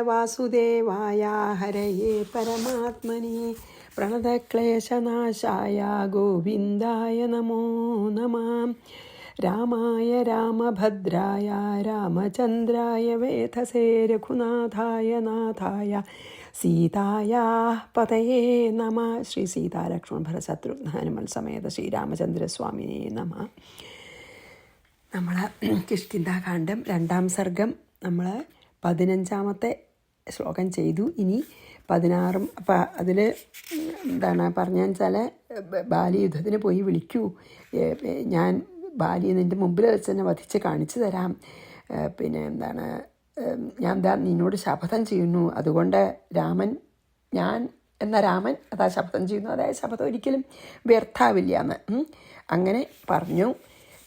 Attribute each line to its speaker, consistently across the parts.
Speaker 1: വാസുദേവായ ഹരയേ പരമാത്മനെ പ്രണതക്ലേശനാശായ ഗോവിന്ദായ നമോ നമഃ. രാമായ രാമഭദ്രായ രാമചന്ദ്രായ വേധസേ രഘുനാഥായ നാഥായ സീതായാ പതയേ നമ. ശ്രീ സീതാലക്ഷ്മണ ഭരതശത്രുഘ്ന ഹനുമൽ സമേത ശ്രീരാമചന്ദ്രസ്വാമിനേ നമ. നമ്മൾ കിഷ്കിന്ധാകാന്ഡം 2-ാം സർഗം നമ്മൾ 15-ാമത്തെ ശ്ലോകം ചെയ്തു. ഇനി 16 അപ്പം അതിൽ എന്താണ് പറഞ്ഞതെന്ന് വെച്ചാൽ, ബാലി യുദ്ധത്തിന് പോയി വിളിക്കൂ, ഞാൻ ബാലിയെ നിൻ്റെ മുമ്പിൽ വെച്ച് തന്നെ വധിച്ച് കാണിച്ചു തരാം, പിന്നെ എന്താണ് ഞാൻ എന്താ നിന്നോട് ശപഥം ചെയ്യുന്നു, അതുകൊണ്ട് രാമൻ അതാ ശപഥം ചെയ്യുന്നു, അതായത് ശപഥം ഒരിക്കലും വ്യർത്ഥാവില്ല എന്ന് അങ്ങനെ പറഞ്ഞു.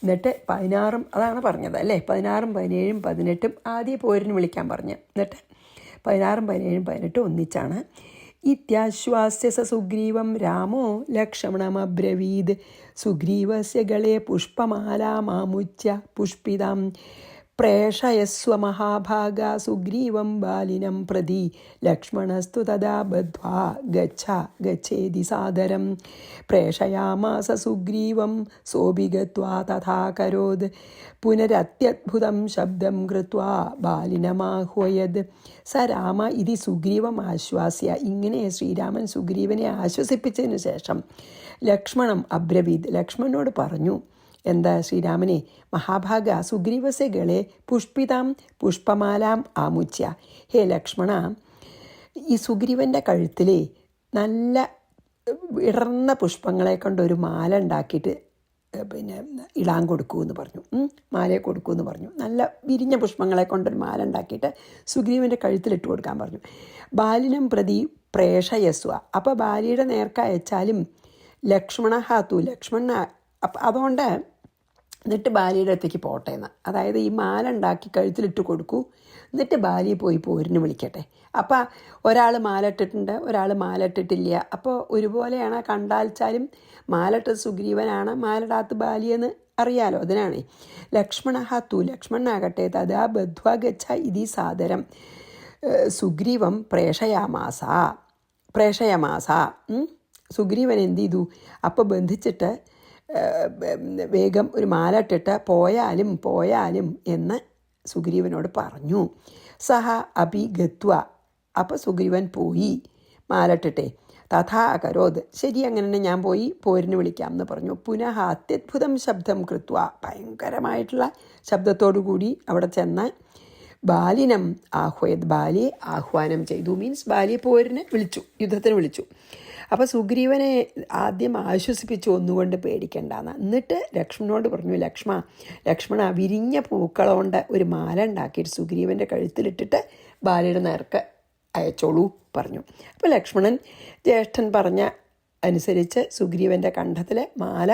Speaker 1: എന്നിട്ട് 16 അതാണ് പറഞ്ഞത് അല്ലേ, 16, 17, 18 ആദ്യം പോരിന് വിളിക്കാൻ പറഞ്ഞു. എന്നിട്ട് 16, 17, 18 ഒന്നിച്ചാണ്. ഇത്യാശ്വാസ്യ സ സുഗ്രീവം രാമോ ലക്ഷ്മണമബ്രവീദ് സുഗ്രീവസ്യ ഗളേ പുഷ്പമാലാമാമുച്യ പുഷ്പിതാം പ്രേഷയസ്വ മഹാഭാഗ സുഗ്രീവം ബാലിനം പ്രതി ലക്ഷ്മണസ്തു തദാ ബദ്ധ്വാ ഗച്ഛേതി സാദരം പ്രേഷയാമാസ സുഗ്രീവം സോപി ഗത്വാ തഥാ കരോത് പുനരത്യദ്ഭുതം ശബ്ദം കൃത്വാ ബാലിനമാഹ്വയത് സ രാമ ഇതി സുഗ്രീവം ആശ്വാസ്യ. ഇങ്ങനെ ശ്രീരാമൻ സുഗ്രീവനെ ആശ്വസിപ്പിച്ചതിന് ശേഷം ലക്ഷ്മണം അബ്രവീദ് ലക്ഷ്മണനോട് പറഞ്ഞു, എന്താ ശ്രീരാമനെ, മഹാഭാഗ സുഗ്രീവസ്യ ഗളെ പുഷ്പിതാം പുഷ്പമാലാം ആമുച്യ. ഹേ ലക്ഷ്മണ, ഈ സുഗ്രീവൻ്റെ കഴുത്തിലെ നല്ല വിടർന്ന പുഷ്പങ്ങളെ കൊണ്ടൊരു മാല ഉണ്ടാക്കിയിട്ട് പിന്നെ ഇടാൻ കൊടുക്കുമെന്ന് പറഞ്ഞു. മാലയെ കൊടുക്കുമെന്ന് പറഞ്ഞു. നല്ല വിരിഞ്ഞ പുഷ്പങ്ങളെ കൊണ്ടൊരു മാല ഉണ്ടാക്കിയിട്ട് സുഗ്രീവൻ്റെ കഴുത്തിലിട്ട് കൊടുക്കാൻ പറഞ്ഞു. ബാലിനം പ്രതി പ്രേഷയസ്വ. അപ്പോൾ ബാലിയുടെ നേർക്ക് അയച്ചാലും ലക്ഷ്മണ ഹാത്തു ലക്ഷ്മണ അപ്പം അതുകൊണ്ട് എന്നിട്ട് ബാലിയുടെ അടുത്തേക്ക് പോട്ടെ എന്ന്, അതായത് ഈ മാല ഉണ്ടാക്കി കഴുത്തിലിട്ട് കൊടുക്കൂ, എന്നിട്ട് ബാലിയെ പോയി പോരിന് വിളിക്കട്ടെ. അപ്പം ഒരാൾ മാല ഇട്ടിട്ടുണ്ട്, ഒരാൾ മാല ഇട്ടിട്ടില്ല. അപ്പോൾ ഒരുപോലെയാണ്, കണ്ടാൽച്ചാലും മാലട്ട് സുഗ്രീവനാണ്, മാലടാത്ത് ബാലിയെന്ന് അറിയാലോ. അതിനാണ് ലക്ഷ്മണ ഹാത്തു ലക്ഷ്മണനാകട്ടെ തഥാ ബദ്ധ്വാ ഗച്ഛ ഇതി സാദരം സുഗ്രീവം പ്രേഷയമാസ. സുഗ്രീവൻ എന്ത് ചെയ്തു, അപ്പോൾ ബന്ധിച്ചിട്ട് വേഗം ഒരു മാല ഇട്ടിട്ട് പോയാലും എന്ന് സുഗ്രീവനോട് പറഞ്ഞു. സഹ അപി ഗത്വ. അപ്പോൾ സുഗ്രീവൻ പോയി മാലട്ടിട്ടെ. തഥാ അകരോത്. ശരി, അങ്ങനെ തന്നെ ഞാൻ പോയി പോരിന് വിളിക്കാം എന്ന് പറഞ്ഞു. പുനഃ അത്യദ്ഭുതം ശബ്ദം കൃത്വ. ഭയങ്കരമായിട്ടുള്ള ശബ്ദത്തോടു കൂടി അവിടെ ചെന്ന് ബാലിനം ആഹ്വയത്. ബാലിയെ ആഹ്വാനം ചെയ്തു. മീൻസ് ബാലിയെ പോരിന് വിളിച്ചു, യുദ്ധത്തിന് വിളിച്ചു. അപ്പോൾ സുഗ്രീവനെ ആദ്യം ആശ്വസിപ്പിച്ചു, ഒന്നുകൊണ്ട് പേടിക്കണ്ടെന്ന്. എന്നിട്ട് ലക്ഷ്മണനോട് പറഞ്ഞു, ലക്ഷ്മണ വിരിഞ്ഞ പൂക്കളോണ്ട് ഒരു മാല ഉണ്ടാക്കിയിട്ട് സുഗ്രീവൻ്റെ കഴുത്തിലിട്ടിട്ട് ബാലിയുടെ നേർക്ക് അയച്ചോളൂ പറഞ്ഞു. അപ്പോൾ ലക്ഷ്മണൻ ജ്യേഷ്ഠൻ പറഞ്ഞ അനുസരിച്ച് സുഗ്രീവൻ്റെ കണ്ഠത്തിൽ മാല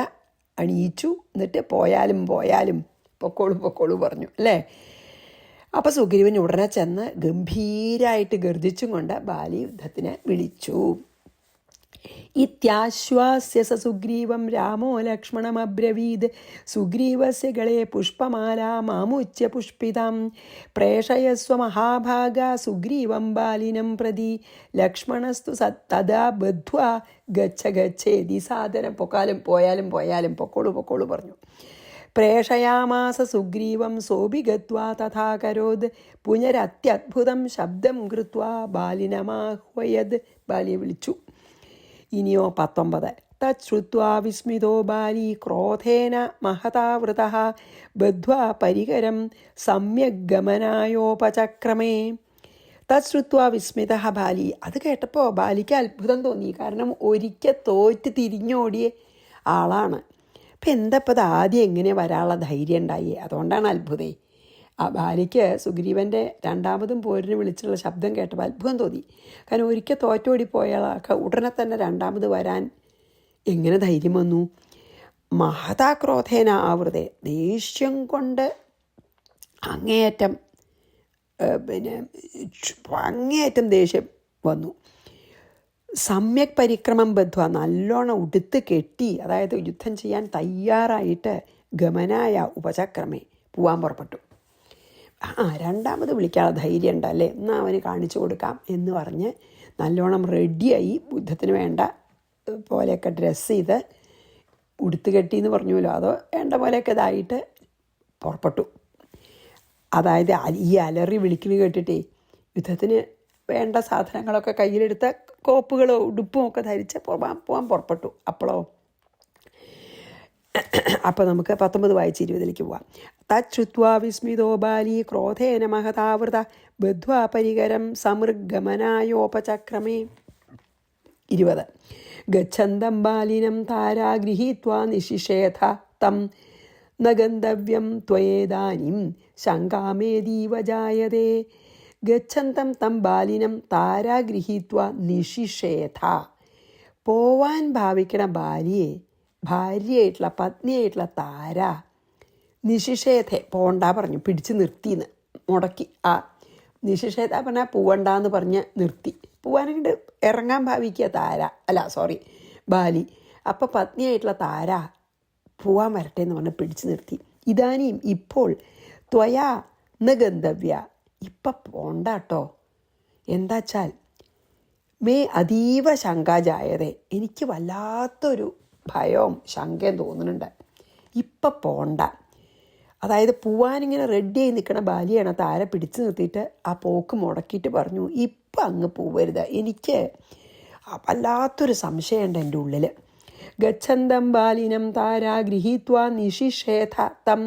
Speaker 1: അണിയിച്ചു. എന്നിട്ട് പോയാലും പൊക്കോളൂ പറഞ്ഞു അല്ലേ. അപ്പോൾ സുഗ്രീവൻ ഉടനെ ചെന്ന് ഗംഭീരമായിട്ട് ഗർജിച്ചും കൊണ്ട് ബാലി യുദ്ധത്തിന് വിളിച്ചു. ഇത്യാശ്വാസ്യ സ സുഗ്രീവം രാമോ ലക്ഷ്മണമബ്രവീദ് സുഗ്രീവസ്യ ഗളേ പുഷ്പമാലാമാമുച്യ പുഷ്പിതാം പ്രേഷയസ്വ മഹാഭാഗ സുഗ്രീവം ബാലിനം പ്രതി ലക്ഷ്മണസ്തു തദാ ബദ്ധ്വാ ഗച്ഛേതി സാദരം. പോയാലും പൊക്കോളൂ പറഞ്ഞു. പ്രേഷയാമാസ സുഗ്രീവം സോപി ഗത്വാ തഥാ കരോത് പുനരത്യദ്ഭുതം ശബ്ദം കൃത്വാ ബാലിനമാഹ്വയത്. ബാലിയെ വിളിച്ചു. ഇനിയോ 19. തച്ഛ്രുത്വാ വിസ്മിതോ ബാലി ക്രോധേന മഹതാവൃതഃ ബദ്ധ്വാ പരികരം സമ്യക് ഗമനായോപചക്രമേ. തച്ഛ്രുത്വാ വിസ്മിതഃ ബാലി. അത് കേട്ടപ്പോൾ ബാലിക്ക് അത്ഭുതം തോന്നി. കാരണം ഒരിക്കൽ തോറ്റ് തിരിഞ്ഞോടിയ ആളാണ്. അപ്പം എന്തപ്പോൾ അത് ആദ്യം എങ്ങനെ വരാനുള്ള ധൈര്യം ഉണ്ടായി? അതുകൊണ്ടാണ് അത്ഭുതേ. ആ ബാലിക്ക് സുഗ്രീവൻ്റെ 2ാമതും പോരിന് വിളിച്ചുള്ള ശബ്ദം കേട്ടപ്പോൾ അത്ഭുതം തോന്നി. കാരണം ഒരിക്കൽ തോറ്റോടിപ്പോയാളൊക്കെ ഉടനെ തന്നെ 2ാമത് വരാൻ എങ്ങനെ ധൈര്യം വന്നു? മഹതാക്രോധേന ആവൃതേ. ദേഷ്യം കൊണ്ട് അങ്ങേയറ്റം ദേഷ്യം വന്നു. സമ്യക് പരിക്രമം ബദ്ധ്വ. നല്ലോണം ഉടുത്ത് കെട്ടി, അതായത് യുദ്ധം ചെയ്യാൻ തയ്യാറായിട്ട് ഗമനായ ഉപചക്രമേ പോവാൻ പുറപ്പെട്ടു.
Speaker 2: രണ്ടാമത് വിളിക്കാനുള്ള ധൈര്യം ഉണ്ടല്ലേ, എന്നാൽ അവന് കാണിച്ചു കൊടുക്കാം എന്ന് പറഞ്ഞ് നല്ലോണം റെഡിയായി, യുദ്ധത്തിന് വേണ്ട പോലെയൊക്കെ ഡ്രസ്സ് ചെയ്ത് ഉടുത്ത് കെട്ടിയെന്ന് പറഞ്ഞുല്ലോ, അതോ വേണ്ട പോലെയൊക്കെ ഇതായിട്ട് പുറപ്പെട്ടു. അതായത് ഈ അലറി വിളിക്കുന്നത് കേട്ടിട്ടേ യുദ്ധത്തിന് വേണ്ട സാധനങ്ങളൊക്കെ കയ്യിലെടുത്ത കോപ്പുകളോ ഉടുപ്പും ഒക്കെ ധരിച്ച് പോകാൻ പുറപ്പെട്ടു. അപ്പോൾ നമുക്ക് 19 വായിച്ച് 20ലേക്ക് പോവാം. തച്ഛുത്വാ വിസ്മിതോ ബാലി ക്രോധേന മഹതാവൃത ബദ്ധ്വാ പരികരം സമൃഗമനായോപചക്രമേ. 20 ഗച്ഛന്തം ബാലിനം താരാ ഗൃഹീത്വാ നിശിഷേധ തം ന ഗന്ധവ്യം ത്വയേദാനിം ശങ്കാമേദീവ ജായതേ. ഗച്ഛന്തം തം ബാലിനം താരാ ഗൃഹീത്വാ നിശിഷേധ. പോവാൻ ഭാവിക്കണ ബാലിയെ ഭാര്യയായിട്ടുള്ള പത്നിയായിട്ടുള്ള താര നിശിഷേധ പോണ്ട പറഞ്ഞു, പിടിച്ച് നിർത്തിന്ന് മുടക്കി. നിശിഷേധ പറഞ്ഞാൽ പോവണ്ടെന്ന് പറഞ്ഞ് നിർത്തി. പോവാനായിട്ട് ഇറങ്ങാൻ ഭാവിക്കുക ബാലി. അപ്പം പത്നിയായിട്ടുള്ള താര പോവാൻ വരട്ടെ എന്ന് പറഞ്ഞ് പിടിച്ചു നിർത്തി. ഇതാനിയും ഇപ്പോൾ ത്വയാ ന ഗന്ധവ്യ, ഇപ്പം പോണ്ടാട്ടോ. എന്താച്ചാൽ മേ അതീവ ശങ്കാജായതേ, എനിക്ക് വല്ലാത്തൊരു ഭയവും ശങ്കയും തോന്നുന്നുണ്ട്. ഇപ്പം പോണ്ട. അതായത് പോവാനിങ്ങനെ റെഡിയായി നിൽക്കണ ബാലിയാണ് താര പിടിച്ചു നിർത്തിയിട്ട് ആ പോക്ക് മുടക്കിയിട്ട് പറഞ്ഞു, ഇപ്പം അങ്ങ് പോവരുത്, എനിക്ക് വല്ലാത്തൊരു സംശയമുണ്ട് എൻ്റെ ഉള്ളിൽ. ഗച്ഛന്തം ബാലിനം താരാ ഗൃഹീത്വാ നിശിഷേധ തം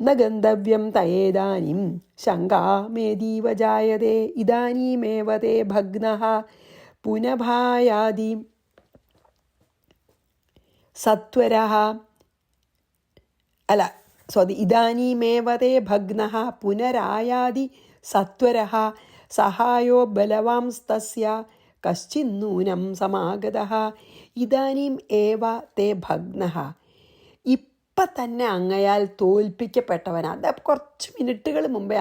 Speaker 2: ന ഗന്ധവ്യം തയേദാനിം ശങ്കാമേദീവ ജായതേ. ഇദാനീമേവ തേ ഭഗ്നഃ പുനഭായാതി സത്വരഃ ഇദാനീമേവ തേ ഭഗ്നഃ പുനരായാതി സത്വരഃ സഹായോ ബലവാംസ്തസ്യ കശ്ചിന്നൂനം സമാഗതഃ. ഇദാനീം ഏവ തേ ഭഗ്നഃ, ഇപ്പം തന്നെ അങ്ങയാൽ തോൽപ്പിക്കപ്പെട്ടവനാ. അത് കുറച്ച് മിനിറ്റുകൾ മുമ്പേ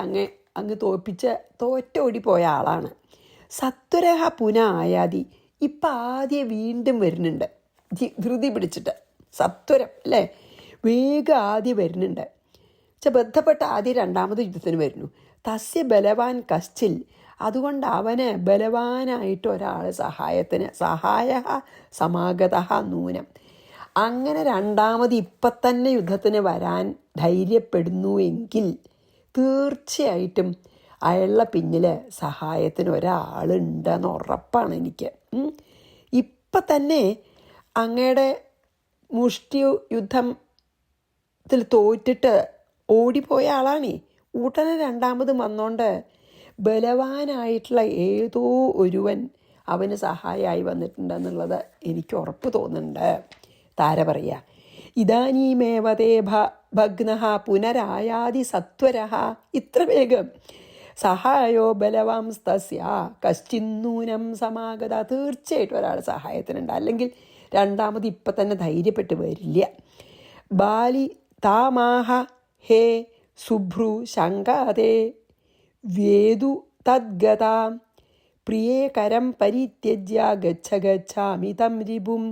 Speaker 2: അങ്ങ് തോറ്റോടിപ്പോയ ആളാണ്. സത്വരഃ പുന ആയാതി, ഇപ്പം ആദ്യം വീണ്ടും വരുന്നുണ്ട്, ധൃതി പിടിച്ചിട്ട്. സത്വരം അല്ലേ, വേഗം ആദ്യം വരുന്നുണ്ട്. ബന്ധപ്പെട്ട ആദ്യം രണ്ടാമത് യുദ്ധത്തിന് വരുന്നു. തസ്യ ബലവാൻ കശ്ചിൽ, അതുകൊണ്ട് അവന് ബലവാനായിട്ട് ഒരാൾ സഹായ സമാഗത നൂനം. അങ്ങനെ രണ്ടാമത് ഇപ്പം തന്നെ യുദ്ധത്തിന് വരാൻ ധൈര്യപ്പെടുന്നു എങ്കിൽ തീർച്ചയായിട്ടും അയാളുടെ പിന്നിൽ സഹായത്തിന് ഒരാളുണ്ടെന്ന് ഉറപ്പാണ് എനിക്ക്. ഇപ്പം തന്നെ അങ്ങയുടെ മുഷ്ടി യുദ്ധത്തിൽ തോറ്റിട്ട് ഓടിപ്പോയ ആളാണേ. ഉടനെ രണ്ടാമത് വന്നോണ്ട് ബലവാനായിട്ടുള്ള ഏതോ ഒരുവൻ അവന് സഹായമായി വന്നിട്ടുണ്ടെന്നുള്ളത് എനിക്ക് ഉറപ്പ് തോന്നുന്നുണ്ട്. താര പറയുക, ഇദാനീമേവ തേ ഭഗ്നഃ പുനരായാതി സത്വരഃ. ഇത്ര വേഗം സഹായോ ബലവാംസ്തസ്യ കശ്ചിന്നൂനം സമാഗത. തീർച്ചയായിട്ടും ഒരാൾ സഹായത്തിനുണ്ട്, അല്ലെങ്കിൽ രണ്ടാമത് ഇപ്പം തന്നെ ധൈര്യപ്പെട്ട് വരില്ല. ബാലി താമാഹ ഹേ സുഭ്രു ശങ്കാതേ വേദു തദ്ഗതാം പ്രിയേ കരം പരിത്യജ്യ ഗച്ഛാമി തം രിപും.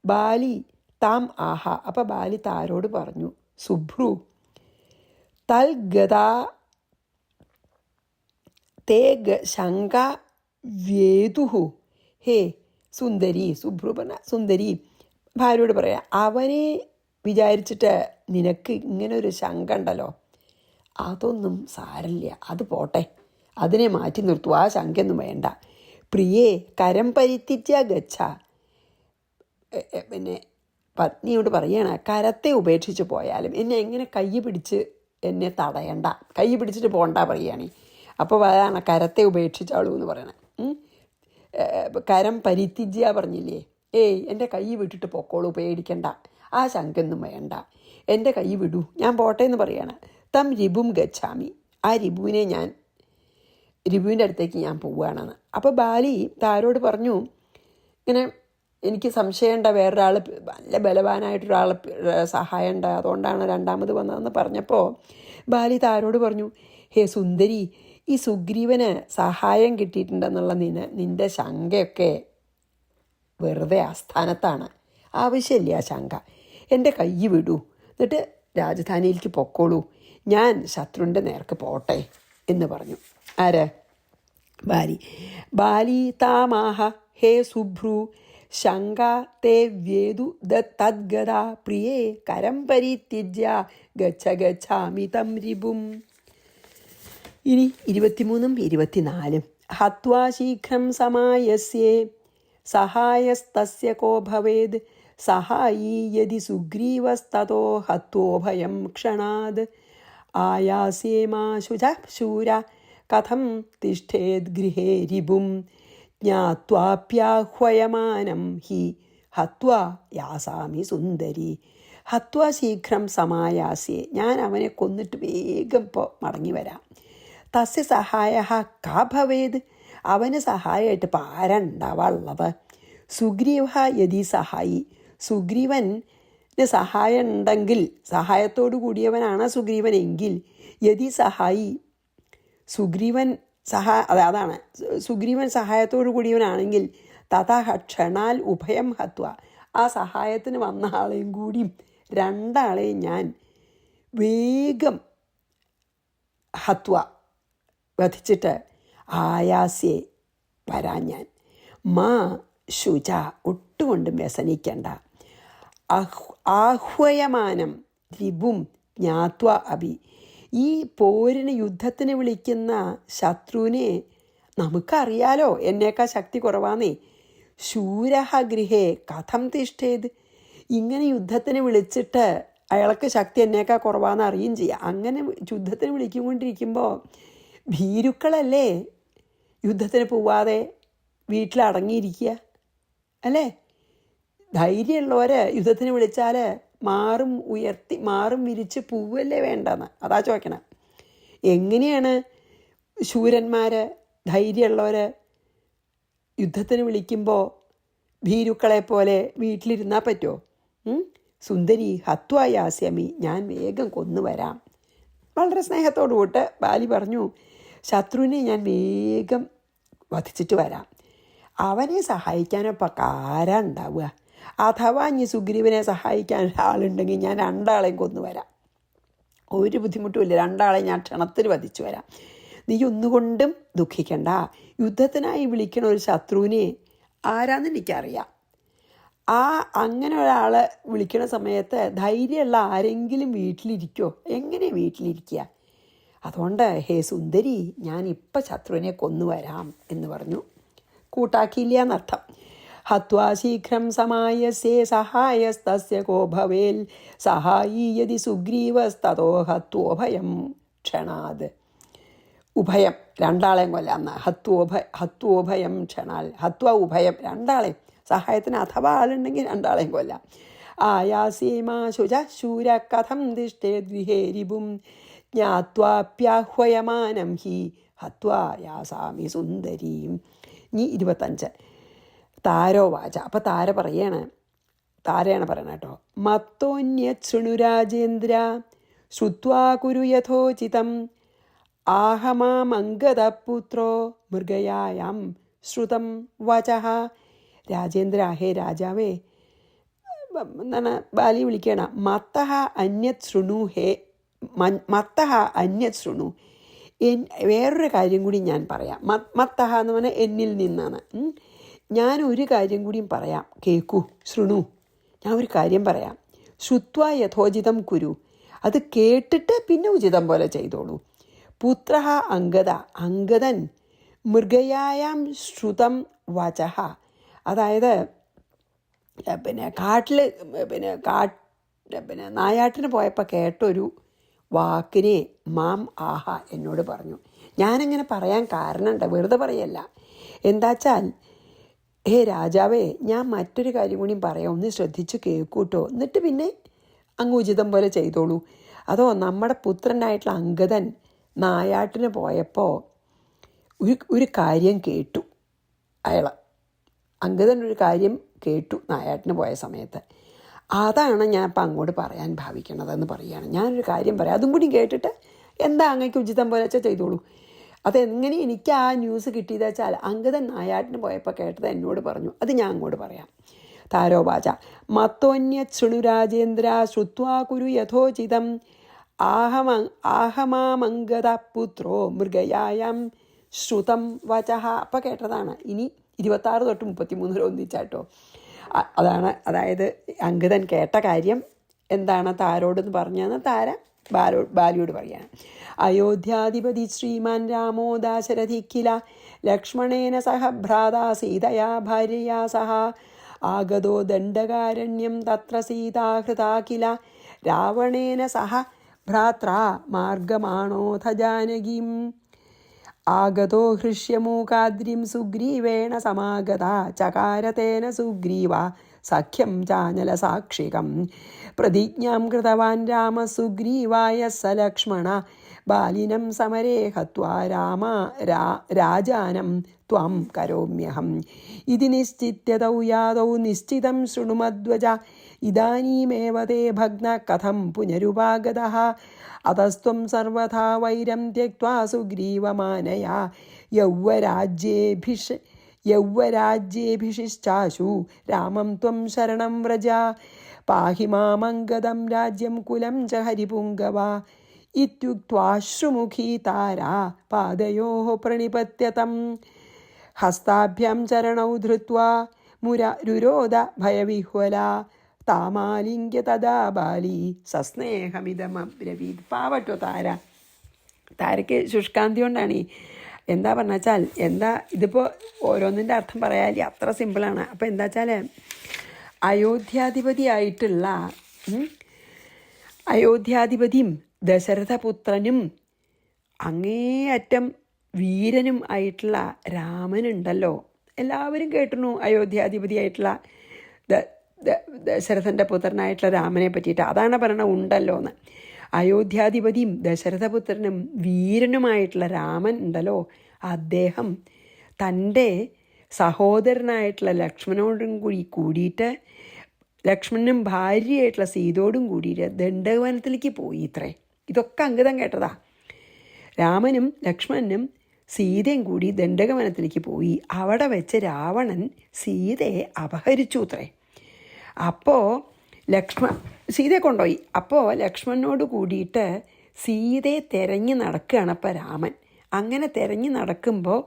Speaker 2: ബാലി താം ആഹ, അപ്പം ബാലി താരോട് പറഞ്ഞു, സുഭ്രു തൽഗതാ തേ ശങ്ക വേദുഹു. ഹേ സുന്ദരി, സുഭ്രു പറഞ്ഞ സുന്ദരി, ഭാര്യയോട് പറയാം, അവനെ വിചാരിച്ചിട്ട് നിനക്ക് ഇങ്ങനെ ഒരു ശങ്ക ഉണ്ടല്ലോ, അതൊന്നും സാരമില്ല, അത് പോട്ടെ, അതിനെ മാറ്റി നിർത്തുക, ആ ശങ്കൊന്നും വേണ്ട. പ്രിയേ കരം പരിത്യജ്യ ഗച്ഛ. പിന്നെ പത്നിയോട് പറയണ, കരത്തെ ഉപേക്ഷിച്ച് പോയാലും എന്നെ എങ്ങനെ കൈ പിടിച്ച് എന്നെ തടയണ്ട, കൈ പിടിച്ചിട്ട് പോകണ്ട പറയുകയാണ്. അപ്പോൾ അതാണ് കരത്തെ ഉപേക്ഷിച്ചാളൂ എന്ന് പറയണേ. കരം പരിത്യജ്യ പറഞ്ഞില്ലേ, എൻ്റെ കൈ വിട്ടിട്ട് പൊക്കോളൂ, പേടിക്കണ്ട, ആ ശങ്കൊന്നും വേണ്ട, എൻ്റെ കൈ വിടൂ, ഞാൻ പോട്ടെ എന്ന് പറയാണ്. തം രിപും ഗച്ഛാമി, ആ രിപുവിൻ്റെ അടുത്തേക്ക് ഞാൻ പോവുകയാണെന്ന്. അപ്പോൾ ബാലി താരോട് പറഞ്ഞു, ഇങ്ങനെ എനിക്ക് സംശയമുണ്ട, വേറൊരാൾ നല്ല ബലവാനായിട്ടൊരാൾ സഹായം ഉണ്ട്, അതുകൊണ്ടാണ് രണ്ടാമത് വന്നതെന്ന് പറഞ്ഞപ്പോൾ ബാലി താരോട് പറഞ്ഞു, ഹേ സുന്ദരി, ഈ സുഗ്രീവന് സഹായം കിട്ടിയിട്ടുണ്ടെന്നുള്ള നിൻ്റെ ശങ്കയൊക്കെ വെറുതെ ആസ്ഥാനത്താണ്, ആവശ്യമില്ല ആ ശങ്ക, എൻ്റെ കൈ വിടൂ, എന്നിട്ട് രാജധാനിയിലേക്ക് പൊക്കോളൂ, ഞാൻ ശത്രുവിൻ്റെ നേർക്ക് പോട്ടെ എന്ന് പറഞ്ഞു. ആര്? ബാലി. ബാലി താമാഹ ഹേ സുഭ്രു ശങ്ക തേ വ്യേതു തദ്ഗത പ്രിയേ കരം പരിത്യജ്യ ഗച്ഛ ഗച്ഛാമി തം രിപും. ഇനി 23ഉം 24ഉം. ഹത്വാ ശീഘ്രം സമായസ്യേ സഹായസ്തസ്യ കോ ഭവേത് സഹായീ യദി സുഗ്രീവസ്തതോ ഹത്വോഭയം ക്ഷണാത് ആയാസ്യേമാശുച ശൂര കഥം തിഷ്ഠേത് ഗൃഹേ രിപും ജ്ഞാത്വാപ്യാഹ്വയമാനം ഹി ഹത്വാ യാസാമി സുന്ദരി. ഹത്വാ ശീഘ്രം സമായാസ്യേ, ഞാൻ അവനെ കൊന്നിട്ട് വേഗം ഇപ്പോൾ മടങ്ങി വരാം. തസ്യ സഹായ കാ ഭവേത്, അവന് സഹായമായിട്ട് ഇപ്പം ആരാ ഉണ്ടാവാനുള്ളത്? സുഗ്രീവ യതി സഹായി, സുഗ്രീവന് സഹായം ഉണ്ടെങ്കിൽ, സഹായത്തോടു കൂടിയവനാണ് സുഗ്രീവനെങ്കിൽ, യതി സഹായി സുഗ്രീവൻ അതാണ് സുഗ്രീവൻ സഹായത്തോടു കൂടിയവനാണെങ്കിൽ, തഥാ ക്ഷണാൽ ഉഭയം ഹത്വ, ആ സഹായത്തിന് വന്ന ആളെയും കൂടിയും രണ്ടാളെയും ഞാൻ വേഗം ഹത്വ വധിച്ചിട്ട് ആയാസ്യേ വരാൻ ഞാൻ. മാ ശുച, ഒട്ടുകൊണ്ടും വ്യസനിക്കണ്ട. ആഹ്വയമാനം രിപും ജ്ഞാത്വ അഭി, ഈ പോരിന് യുദ്ധത്തിന് വിളിക്കുന്ന ശത്രുവിനെ നമുക്കറിയാലോ എന്നേക്കാൾ ശക്തി കുറവാന്നേ. ശൂരഹ ഗൃഹേ കഥം തിഷ്ഠേത്, ഇങ്ങനെ യുദ്ധത്തിന് വിളിച്ചിട്ട് അയാൾക്ക് ശക്തി എന്നേക്കാൾ കുറവാന്ന് അറിയുകയും ചെയ്യാം. അങ്ങനെ യുദ്ധത്തിന് വിളിക്കൊണ്ടിരിക്കുമ്പോൾ ഭീരുക്കളല്ലേ യുദ്ധത്തിന് പോവാതെ വീട്ടിലടങ്ങിയിരിക്കുക അല്ലേ? ധൈര്യമുള്ളവർ യുദ്ധത്തിന് വിളിച്ചാൽ മാറും വിരിച്ച് പൂവല്ലേ വേണ്ടെന്ന്, അതാ ചോദിക്കണം. എങ്ങനെയാണ് ശൂരന്മാർ ധൈര്യമുള്ളവർ യുദ്ധത്തിന് വിളിക്കുമ്പോൾ ഭീരുക്കളെ പോലെ വീട്ടിലിരുന്നാൽ പറ്റുമോ? സുന്ദരി ഹത്വായാസ്യമി, ഞാൻ വേഗം കൊന്നുവരാം. വളരെ സ്നേഹത്തോടു കൂട്ട് ബാലി പറഞ്ഞു, ശത്രുവിനെ ഞാൻ വേഗം വധിച്ചിട്ട് വരാം. അവനെ സഹായിക്കാനപ്പോൾ ആരാ ഉണ്ടാവുക? അഥവാ ഇനി സുഗ്രീവനെ സഹായിക്കാൻ ആളുണ്ടെങ്കിൽ ഞാൻ രണ്ടാളെയും കൊന്നുവരാം. ഒരു ബുദ്ധിമുട്ടുമില്ല, രണ്ടാളെ ഞാൻ ക്ഷണത്തിൽ വധിച്ചു വരാം. നീ ഒന്നുകൊണ്ടും ദുഃഖിക്കണ്ട. യുദ്ധത്തിനായി വിളിക്കണ ഒരു ശത്രുവിനെ ആരാന്ന് എനിക്കറിയാം. അങ്ങനെ ഒരാളെ വിളിക്കണ സമയത്ത് ധൈര്യമുള്ള ആരെങ്കിലും വീട്ടിലിരിക്കുമോ? എങ്ങനെ വീട്ടിലിരിക്കുക? അതുകൊണ്ട് ഹേ സുന്ദരി, ഞാൻ ഇപ്പം ശത്രുവിനെ കൊന്നുവരാം എന്ന് പറഞ്ഞു. കൂട്ടാക്കിയില്ല എന്നർത്ഥം. ഹത്വാ ശീഘ്രം സമായസ്യേ സഹായസ്തസ്യ കോ ഭവേൽ സഹായീ യദി സുഗ്രീവസ്തതോ ഹത്വോഭയം ക്ഷണാത്. ഉഭയം, രണ്ടാളെയും കൊല്ലാന്ന്. ഹത്വോഭയം ക്ഷണാൽ, ഹത്വ ഉഭയം, രണ്ടാളെയും സഹായത്തിന് അഥവാ ആളുണ്ടെങ്കിൽ രണ്ടാളെയും കൊല്ലാം. ആയാസീമാശുച ശൂര കഥം തിഷ്ഠേ ഗൃഹേ രിപും ജ്ഞാത്വാപ്യാഹ്വയമാനം ഹി ഹത്വാ യാസാമി സുന്ദരീം. ഇനി 25. താരോവാച. അപ്പം താരയാണ് പറയണ കേട്ടോ. മത്തോന്യശൃണു രാജേന്ദ്ര ശ്രുത്വാ കുരു യഥോചിതം ആഹമാമംഗദപുത്രോ മൃഗയായാം ശ്രുതം വചഃ. രാജേന്ദ്ര, ഹേ രാജാവേ, എന്താണ് ബാലി വിളിക്കണ. മത്തഃ അന്യത് ശൃണു, മത്തഃ അന്യത് ശൃണു. വേറൊരു കാര്യം കൂടി ഞാൻ പറയാം. മത്തഃ എന്ന് പറഞ്ഞാൽ എന്നിൽ നിന്നാണ്. ഞാൻ ഒരു കാര്യം കൂടിയും പറയാം, കേൾക്കൂ. ശൃണു, ഞാൻ ഒരു കാര്യം പറയാം. ശ്രുത്വാ യഥോചിതം കുരു, അത് കേട്ടിട്ട് പിന്നെ ഉചിതം പോലെ ചെയ്തോളൂ. പുത്ര അങ്കദൻ മൃഗയായാം ശ്രുതം വചഃ, അതായത് കാട്ടിൽ നായാട്ടിന് പോയപ്പോൾ കേട്ടൊരു വാക്കിനെ മാം ആഹ എന്നോട് പറഞ്ഞു. ഞാനങ്ങനെ പറയാൻ കാരണമുണ്ട്, വെറുതെ പറയല്ല. എന്താച്ചാൽ, ഹേ രാജാവേ, ഞാൻ മറ്റൊരു കാര്യം കൂടിയും പറയാം, ഒന്ന് ശ്രദ്ധിച്ച് കേൾക്കൂട്ടോ, എന്നിട്ട് പിന്നെ അങ്ങ് ഉചിതം പോലെ ചെയ്തോളൂ. അതോ നമ്മുടെ പുത്രനായിട്ടുള്ള അങ്കദൻ നായാട്ടിന് പോയപ്പോൾ ഒരു കാര്യം കേട്ടു. അങ്കദൻ ഒരു കാര്യം കേട്ടു നായാട്ടിന് പോയ സമയത്ത്. അതാണ് ഞാൻ ഇപ്പം അങ്ങോട്ട് പറയാൻ ഭാവിക്കണതെന്ന് പറയുകയാണ്. ഞാനൊരു കാര്യം പറയാം, അതും കൂടി കേട്ടിട്ട് എന്താ അങ്ങേക്ക് ഉചിതം പോലെ വെച്ചാൽ ചെയ്തോളൂ. അതെങ്ങനെ എനിക്ക് ആ ന്യൂസ് കിട്ടിയത് വെച്ചാൽ അങ്കദൻ നായാട്ടിന് പോയപ്പോൾ കേട്ടത് എന്നോട് പറഞ്ഞു, അത് ഞാൻ അങ്ങോട്ട് പറയാം. താരോവാച. മത്തോന്യത് ശൃണു രാജേന്ദ്ര ശ്രുത്വാ കുരു യഥോചിതം ആഹമാമംഗത പുത്രോ മൃഗയായം ശ്രുതം വചഃ. അപ്പം കേട്ടതാണ്. ഇനി 26 തൊട്ട് 33 വരെ ഒന്നിച്ചാട്ടോ. അതായത് അംഗദൻ കേട്ട കാര്യം എന്താണ് താരോടെന്ന് പറഞ്ഞതെന്ന് താര ബാലിയോട് പറയാണ്. അയോധ്യാധിപതി ശ്രീമാൻ രാമോ ദാശരഥി കില ലക്ഷ്മണേന സഹ ഭ്രാതാ സീതയാ ഭാര്യയാ സഹ ആഗതോ ദണ്ഡകാരണ്യം തത്ര സീതാഹൃതാ കില രാവണേന സഹ ഭ്രാത്രാ മാർഗമാണോഥ ജാനകീം ആഗതോ ഹൃഷ്യമൂകാദ്രിം സുഗ്രീവേണ സമാഗത ചകാരതേന സുഗ്രീവ സഖ്യം ചാനലസാക്ഷികം പ്രതിജ്ഞാം കൃതവാൻ രാമ സുഗ്രീവായ സ ലക്ഷ്മണ ബാലിനം സമരേ ഹത്വാ രാജാനം ത്വം കരോമ്യഹം ഇതി നിശ്ചിത്യതൗ യാദൗ നിശ്ചിതം ശൃണുമധ്വജ ഇദാനീമേവ തേ ഭഗ്ന കഥം പുനരുപാഗതഃ അതസ്ത്വം സർവഥാ വൈരം ത്യക്ത്വാ സുഗ്രീവമാനയാ യൗവരാജ്യേഭിഷിശ്ചാശു രാമം ത്വം ശരണം വ്രജ പാഹി മാമംഗദം രാജ്യം കുലം ച ഹരിപുങ്കവ ഇത്യുക്ത്വാശ്രുമുഖീ താരാ പാദയോഃ പ്രണിപത്യതം ഹസ്താഭ്യാം ചരണൗ ധൃത്വാ രുരോധ ഭയവിഹ്വല താമാലിംഗ്യ തഥാ ബാലി സസ്നേഹമിതമബ്രവീത്. പാവട്ടോ താരയ്ക്ക് ശുഷ്കാന്തി കൊണ്ടാണ് എന്താ പറഞ്ഞ വെച്ചാൽ എന്താ ഇതിപ്പോൾ ഓരോന്നിൻ്റെ അർത്ഥം പറയാല്ലേ, അത്ര സിമ്പിളാണ്. അപ്പോൾ എന്താ വെച്ചാൽ അയോധ്യാധിപതിയും ദശരഥപുത്രനും അങ്ങേയറ്റം വീരനും ആയിട്ടുള്ള രാമനുണ്ടല്ലോ. എല്ലാവരും കേട്ടിരുന്നു അയോധ്യാധിപതിയായിട്ടുള്ള ദശരഥൻ്റെ പുത്രനായിട്ടുള്ള രാമനെ പറ്റിയിട്ട്. അതാണ് പറയണത് ഉണ്ടല്ലോ എന്ന്. അയോധ്യാധിപതിയും ദശരഥപുത്രനും വീരനുമായിട്ടുള്ള രാമൻ ഉണ്ടല്ലോ, അദ്ദേഹം തൻ്റെ സഹോദരനായിട്ടുള്ള ലക്ഷ്മണനോടും കൂടിയിട്ട് ലക്ഷ്മണനും ഭാര്യയായിട്ടുള്ള സീതയോടും കൂടിയിട്ട് ദണ്ഡവനത്തിലേക്ക് പോയി ഇത്രേ. ഇതൊക്കെ അംഗദൻ കേട്ടതാ. രാമനും ലക്ഷ്മണനും സീതയും കൂടി ദണ്ഡകവനത്തിലേക്ക് പോയി. അവിടെ വെച്ച് രാവണൻ സീതയെ അപഹരിച്ചു അത്രേ. അപ്പോൾ സീതയെ കൊണ്ടുപോയി. അപ്പോൾ ലക്ഷ്മണനോട് കൂടിയിട്ട് സീതയെ തിരഞ്ഞു നടക്കുകയാണ് അപ്പം രാമൻ. അങ്ങനെ തിരഞ്ഞു നടക്കുമ്പോൾ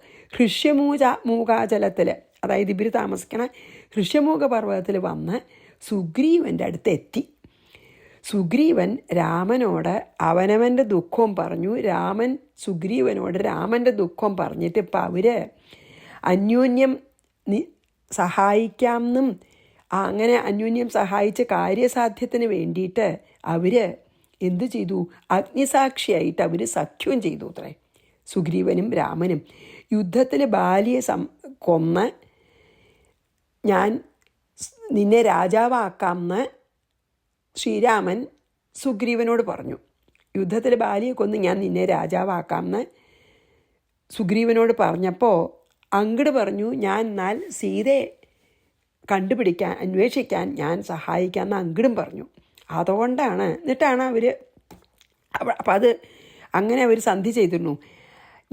Speaker 2: മൂകാചലത്തിൽ, അതായത് ഇവർ താമസിക്കണ ഋഷ്യമൂക പർവ്വതത്തിൽ വന്ന് സുഗ്രീവൻ്റെ അടുത്ത് എത്തി. സുഗ്രീവൻ രാമനോട് അവനവൻ്റെ ദുഃഖവും പറഞ്ഞു. രാമൻ സുഗ്രീവനോട് രാമൻ്റെ ദുഃഖം പറഞ്ഞിട്ട് ഇപ്പം അവർ അന്യോന്യം സഹായിക്കാമെന്നും അങ്ങനെ അന്യോന്യം സഹായിച്ച് കാര്യസാധ്യത്തിന് വേണ്ടിയിട്ട് അവർ എന്തു ചെയ്തു? അഗ്നിസാക്ഷിയായിട്ട് അവർ സഖ്യവും ചെയ്തു അത്രേ. സുഗ്രീവനും രാമനും യുദ്ധത്തിൽ ബാലിയെ കൊന്ന് ഞാൻ നിന്നെ രാജാവാക്കാമെന്ന് ശ്രീരാമൻ സുഗ്രീവനോട് പറഞ്ഞു. യുദ്ധത്തിൽ ബാലിയെ കൊന്ന് ഞാൻ നിന്നെ രാജാവാക്കാമെന്ന് സുഗ്രീവനോട് പറഞ്ഞപ്പോൾ അങ്ങട് പറഞ്ഞു, ഞാൻ എന്നാൽ സീതയെ കണ്ടുപിടിക്കാൻ അന്വേഷിക്കാൻ ഞാൻ സഹായിക്കാമെന്ന് അങ്ങടും പറഞ്ഞു. അതുകൊണ്ടാണ് എന്നിട്ടാണ് അവർ അപ്പം അത് അങ്ങനെ അവർ സന്ധി ചെയ്തിരുന്നു.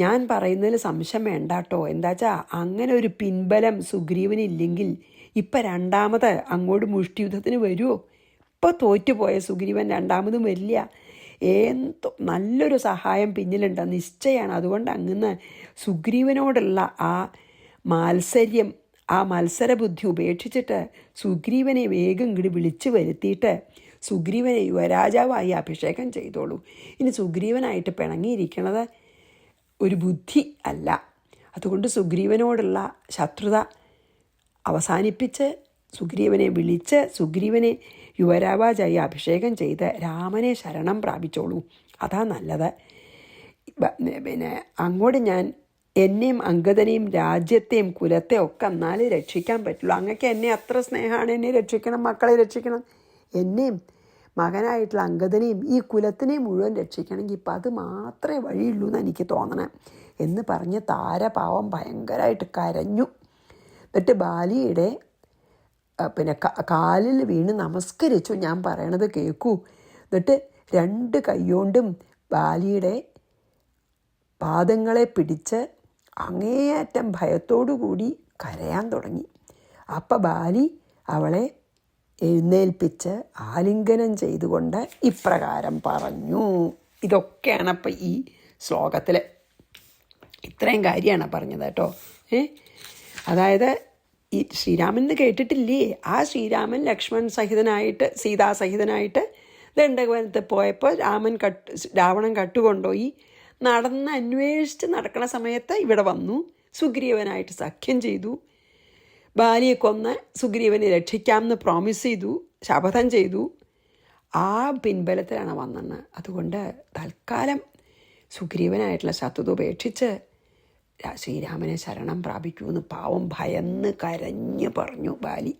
Speaker 2: ഞാൻ പറയുന്നതിൽ സംശയം വേണ്ട കേട്ടോ. എന്താ വെച്ചാൽ അങ്ങനെ ഒരു പിൻബലം സുഗ്രീവനില്ലെങ്കിൽ ഇപ്പം രണ്ടാമത് അങ്ങോട്ട് മുഷ്ടിയുദ്ധത്തിന് വരുമോ? ഇപ്പോൾ തോറ്റുപോയ സുഗ്രീവൻ രണ്ടാമതും വരില്ല. നല്ലൊരു സഹായം പിന്നിലുണ്ട്, നിശ്ചയമാണ്. അതുകൊണ്ട് അങ്ങ് സുഗ്രീവനോടുള്ള ആ മാത്സര്യം, ആ മത്സരബുദ്ധി ഉപേക്ഷിച്ചിട്ട് സുഗ്രീവനെ വേഗം ഇങ്ങോട്ട് വിളിച്ചു വരുത്തിയിട്ട് സുഗ്രീവനെ യുവരാജാവായി അഭിഷേകം ചെയ്തോളൂ. ഇനി സുഗ്രീവനായിട്ട് പിണങ്ങിയിരിക്കണത് ഒരു ബുദ്ധി അല്ല. അതുകൊണ്ട് സുഗ്രീവനോടുള്ള ശത്രുത അവസാനിപ്പിച്ച് സുഗ്രീവനെ വിളിച്ച് സുഗ്രീവനെ യുവരാജായി അഭിഷേകം ചെയ്ത് രാമനെ ശരണം പ്രാപിച്ചോളൂ. അതാ നല്ലത്. പിന്നെ അങ്ങോട്ട് ഞാൻ എന്നെയും അംഗദനെയും രാജ്യത്തെയും കുലത്തെയും ഒക്കെ എന്നാലേ രക്ഷിക്കാൻ പറ്റുള്ളൂ. അങ്ങക്ക് എന്നെ അത്ര സ്നേഹമാണ്, എന്നെ രക്ഷിക്കണം, മക്കളെ രക്ഷിക്കണം. എന്നെയും മകനായിട്ടുള്ള അംഗദനെയും ഈ കുലത്തിനെയും മുഴുവൻ രക്ഷിക്കണമെങ്കിൽ ഇപ്പം അത് മാത്രമേ വഴിയുള്ളൂ എന്ന് എനിക്ക് തോന്നണം എന്ന് പറഞ്ഞ് താരപാവം ഭയങ്കരമായിട്ട് കരഞ്ഞു. എന്നിട്ട് ബാലിയുടെ പിന്നെ കാലിൽ വീണ് നമസ്കരിച്ചു. ഞാൻ പറയണത് കേൾക്കൂ. എന്നിട്ട് 2 കൈകൊണ്ടും ബാലിയുടെ പാദങ്ങളെ പിടിച്ച് അങ്ങേയറ്റം ഭയത്തോടു കൂടി കരയാൻ തുടങ്ങി. അപ്പം ബാലി അവളെ എഴുന്നേൽപ്പിച്ച് ആലിംഗനം ചെയ്തുകൊണ്ട് ഇപ്രകാരം പറഞ്ഞു. ഇതൊക്കെയാണ് അപ്പം ഈ ശ്ലോകത്തിൽ ഇത്രയും കാര്യമാണ് പറഞ്ഞത് കേട്ടോ. അതായത് ഈ ശ്രീരാമൻ എന്ന് കേട്ടിട്ടില്ലേ? ആ ശ്രീരാമൻ ലക്ഷ്മൺ സഹിതനായിട്ട് സീതാസഹിതനായിട്ട് ദണ്ഡകവനത്തിൽ പോയപ്പോൾ രാവണൻ കട്ടുകൊണ്ടുപോയി നടന്ന് അന്വേഷിച്ച് നടക്കണ സമയത്ത് ഇവിടെ വന്നു, സുഗ്രീവനായിട്ട് സഖ്യം ചെയ്തു, ബാലിയെ കൊന്ന് സുഗ്രീവനെ രക്ഷിക്കാമെന്ന് പ്രോമിസ് ചെയ്തു, ശപഥം ചെയ്തു. ആ പിൻബലത്തിലാണ് വന്നെന്ന്. അതുകൊണ്ട് തൽക്കാലം സുഗ്രീവനായിട്ടുള്ള ശത്രുത ഉപേക്ഷിച്ച് ശ്രീരാമനെ ശരണം പ്രാപിക്കുമെന്ന് പാവം ഭയന്ന് കരഞ്ഞ് പറഞ്ഞു ബാലി.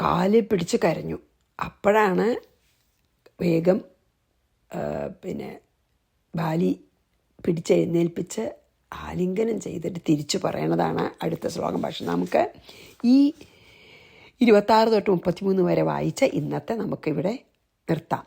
Speaker 2: കാലിൽ പിടിച്ച് കരഞ്ഞു. അപ്പോഴാണ് വേഗം ബാലി പിടിച്ചെഴുന്നേൽപ്പിച്ച് ആലിംഗനം ചെയ്തിട്ട് തിരിച്ചു പറയണതാണ് അടുത്ത ശ്ലോകം. പക്ഷെ നമുക്ക് ഈ 26 തൊട്ട് 33 വരെ വായിച്ച ഇന്നത്തെ നമുക്കിവിടെ നിർത്താം.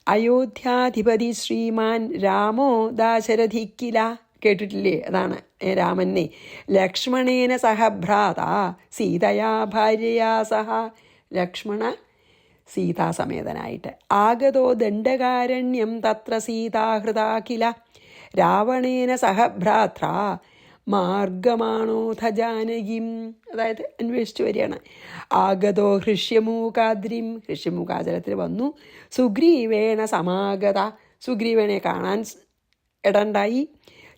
Speaker 2: അയോധ്യാധിപതി ശ്രീമാൻ രാമോ ദാശരഥിക്കില. കേട്ടിട്ടില്ലേ? അതാണ് രാമനെ. ലക്ഷ്മണേന സഹഭ്രാത സീതയാ ഭാര്യയാ സഹ. ലക്ഷ്മണ സീതാസമേതനായിട്ട്. ആഗതോ ദണ്ഡകാരണ്യം തത്ര സീതാഹൃതാ കില. രാവണേന സഹഭ്രാത്ര മാർഗമാണോഥ ജാനകിം. അതായത് അന്വേഷിച്ചു വരികയാണ്. ആഗതോ ഹൃഷ്യമൂകാദ്രിം. ഹൃഷ്യമൂകാചലത്തിൽ വന്നു. സുഗ്രീവേണ സമാഗത. സുഗ്രീവനെ കാണാൻ ഇടണ്ടായി.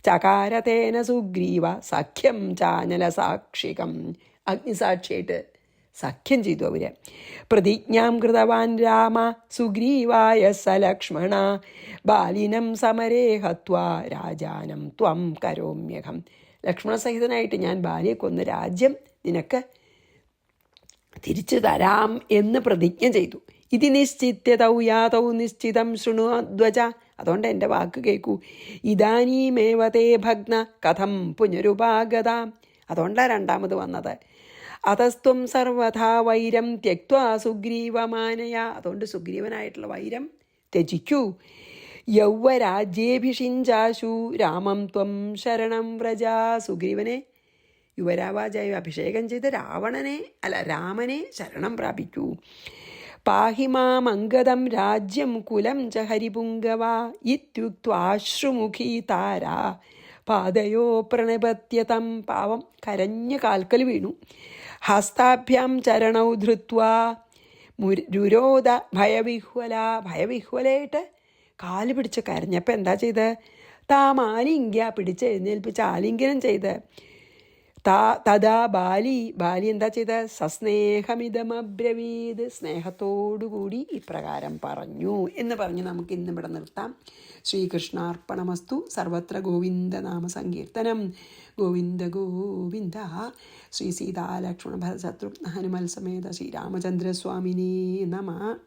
Speaker 2: ചകാരതേന സുഗ്രീവ സഖ്യം ചാനല സാക്ഷികം. അഗ്നിസാക്ഷിയായിട്ട് സഖ്യം ചെയ്തു അവർ. പ്രതിജ്ഞാം കൃതവാൻ രാമ സുഗ്രീവായ സലക്ഷ്മണ. ബാലിനം സമരേ ഹത്വാ രാജാനം ത്വം കരോമ്യഹം. ലക്ഷ്മണസഹിതനായിട്ട് ഞാൻ ബാലിയെ കൊന്ന് രാജ്യം നിനക്ക് തിരിച്ചു തരാം എന്ന് പ്രതിജ്ഞ ചെയ്തു. ഇതി നിശ്ചിത്യതൗ യാതൗ നിശ്ചിതം ശൃണുധ്വജ. അതുകൊണ്ട് എൻ്റെ വാക്ക് കേൾക്കൂ. ഇതാനീമേവതേ ഭഗ്ന കഥം പുനരുപാഗത. അതുകൊണ്ടാണ് രണ്ടാമത് വന്നത്. അതസ്ത്വം സർവഥാ വൈരം ത്യക്ത്വാ സുഗ്രീവമാനയ. അതുകൊണ്ട് സുഗ്രീവനായിട്ടുള്ള വൈരം ത്യജിക്കൂ. യൗവരാജ്യേഭിഷിഞ്ചാശു രാമം ത്വം ശരണം വ്രജ. സുഗ്രീവനെ യുവരാജായി അഭിഷേകം ചെയ്ത് രാമനെ ശരണം പ്രാപിക്കൂ. പാഹി മാമംഗദം രാജ്യം കുലം ച ഹരിപുങ്കവ. ഇത്യുക്ത്വാശ്രുമുഖീ താര പാദയോ പ്രണപത്യതം. പാവം കരഞ്ഞ് കാൽക്കൽ വീണു. ഹസ്താഭ്യാം ചരണൗ ധൃത്വാ രുരോധ ഭയവിഹ്വലയായിട്ട് കാല് പിടിച്ച് കരഞ്ഞപ്പോൾ എന്താ ചെയ്ത്? താമാലിംഗ്യ പിടിച്ച് എഴുന്നേൽപ്പിച്ച് ആലിംഗനം ചെയ്ത്. തഥാ ബാലി എന്താ ചെയ്ത്? സസ്നേഹമിതമബ്രവീത്. സ്നേഹത്തോടുകൂടി ഇപ്രകാരം പറഞ്ഞു എന്ന് പറഞ്ഞ് നമുക്ക് ഇന്നിവിടെ നിർത്താം. ശ്രീകൃഷ്ണാർപ്പണമസ്തു. സർവത്ര ഗോവിന്ദ നാമ സങ്കീർത്തനം. ഗോവിന്ദ ഗോവിന്ദ. ശ്രീ സീതാലക്ഷ്മണ ഭരതശത്രുഘ്ന ഹനുമൽ സമേത ശ്രീരാമചന്ദ്രസ്വാമിനേ നമഃ.